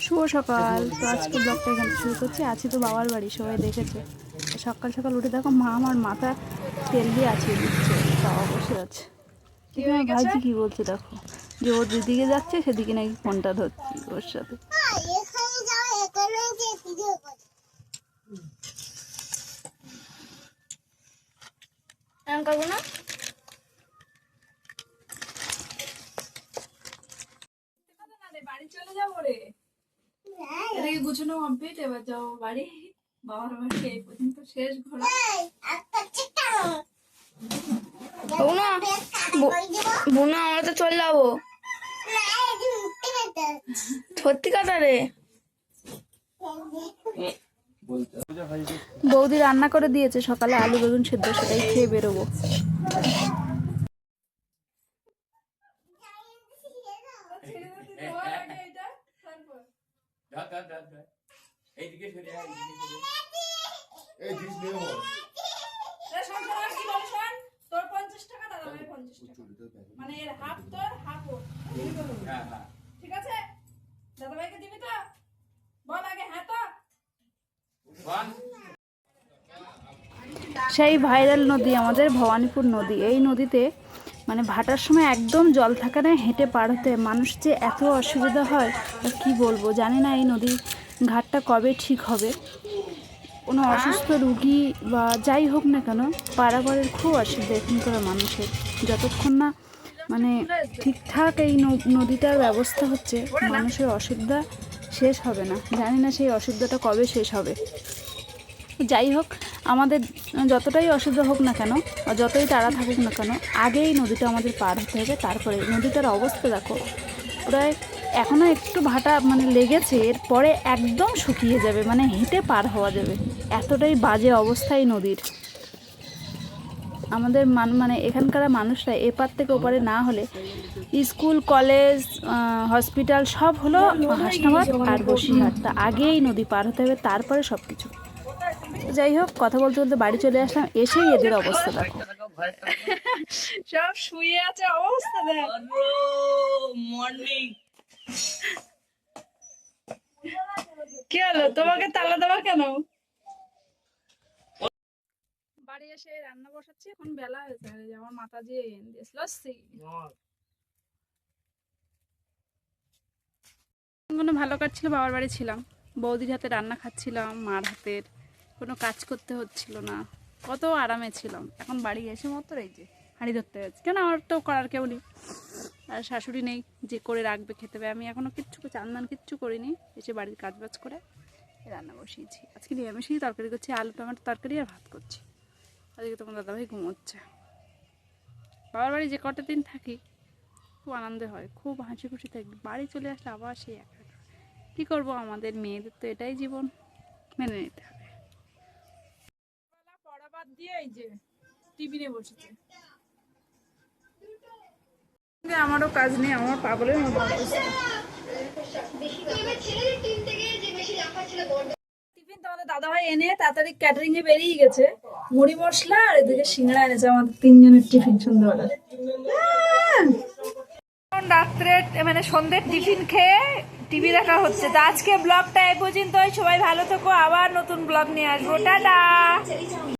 শুভ সকাল। তো আজকে ব্লগটা এখানে শুরু করছি। আছি তো বাবার বাড়ি, সবাই দেখেছে। সকাল সকাল উঠে দেখো মা আমার মাথা তেল দিয়ে আছে দিচ্ছে, বাবা বসে আছে। ভাইজি কি বলছে দেখো, যে ওর যেদিকে যাচ্ছে সেদিকে নাকি ফোনটা ধরছি ওর সাথে। বাড়ি চলে যাবো রে, এদিকে গুছানো কমপ্লিট, এবার যাবো বাড়ি। বাবার বাড়ি এই পর্যন্ত শেষ ঘোরা। বোনা আমরা তো চলে যাবো, সত্যি কথা রে। বৌদি রান্না করে দিয়েছে সকালে আলু বেগুন সেদ্ধ, সেটাই খেয়ে বেরোবো। মানে এর হাফ তোর হাফ ও, ঠিক আছে? দাদাভাইকে দিবি তো? বল আগে হ্যাঁ তো। সেই ভাইরাল নদী আমাদের ভবানীপুর নদী। এই নদীতে মানে ভাটার সময় একদম জল থাকে না, হেঁটে পার হতে মানুষ যে এত অসুবিধা হয় আর কি বলবো। জানি না এই নদী ঘাটটা কবে ঠিক হবে। কোনো অসুস্থ রুগী বা যাই হোক না কেন, পারাপারের খুব অসুবিধা এখানকার মানুষের। যতক্ষণ না মানে ঠিকঠাক এই নদীটার ব্যবস্থা হচ্ছে, মানুষের অসুবিধা শেষ হবে না। জানি না সেই অসুবিধাটা কবে শেষ হবে। যাই হোক, আমাদের যতটাই অসুবিধা হোক না কেন বা যতই তাড়া থাকুক না কেন, আগে এই নদীটা আমাদের পার হতে হবে। তারপরে নদীটার অবস্থা দেখো, প্রায় এখনও একটু ভাটা মানে লেগেছে, এরপরে একদম শুকিয়ে যাবে, মানে হেঁটে পার হওয়া যাবে, এতটাই বাজে অবস্থা এই নদীর। আমাদের মানে এখানকার মানুষরা এপার থেকে ওপারে না হলে স্কুল কলেজ হসপিটাল সব হলো হাসনাবাদ আর বসিরহাট। তা আগেই নদী পার হতে হবে, তারপরে সব কিছু। যাই হোক, কথা বলতে বলতে বাড়ি চলে আসলাম। এসেই এদের অবস্থা দেখো, সব শুয়ে আছে, অবস্থা দেখো। মর্নিং কি হলো, তোমাকে তালা দেওয়া কেন? বাড়ি এসে রান্না বসাচ্ছি, এখন বেলা হয়েছে। আমার মাথা দিয়ে লস্যি কোনো ভালো কাটছিল। বাবার বাড়ি ছিলাম, বৌদির হাতে রান্না খাচ্ছিলাম, মার হাতের, কোনো কাজ করতে হচ্ছিল না, কত আরামে ছিলাম। এখন বাড়ি এসে মাত্র এই যে হাঁড়ি ধরতে হচ্ছে, কেন আমার তো করার কেউ নেই, আর শাশুড়ি নেই যে করে রাখবে খেতে হবে। আমি এখনও কিচ্ছু চান্দান কিচ্ছু করিনি, এসে বাড়ির কাজবাজ করে রান্না বসিয়েছি। আজকে নিরামিষই তরকারি করছি, আলু টমেটো তরকারি আর ভাত করছি। আজকে তোমার দাদাভাই ঘুমোচ্ছে। বাবার বাড়ি যে কটা দিন থাকি খুব আনন্দ হয়, খুব হাসি খুশি থাকি। বাড়ি চলে আসলে আবার সেই একা। কী করবো, আমাদের মেয়েদের তো এটাই জীবন, মেনে নিতে হবে। পড়া বাদ দিয়ে এই যে টিভি নিয়ে বসেছে। আমারও কাজ নেই, আমার পাগলের মতো টিফিন তোমাদের দাদাভাই এনে তাড়াতাড়ি ক্যাটারিং এ বেরিয়ে গেছে। মুড়ি মশলা আর এদিকে সিঙ্গাড়া এনেছে আমাদের তিনজনের টিফিন সন্ধ্যাবেলা। রাত্রে মানে সন্ধ্যের টিফিন খেয়ে টিভি দেখা হচ্ছে। তো আজকে ব্লগটা এই পর্যন্তই। সবাই ভালো থেকো, আবার নতুন ব্লগ নিয়ে আসবো। টাটা।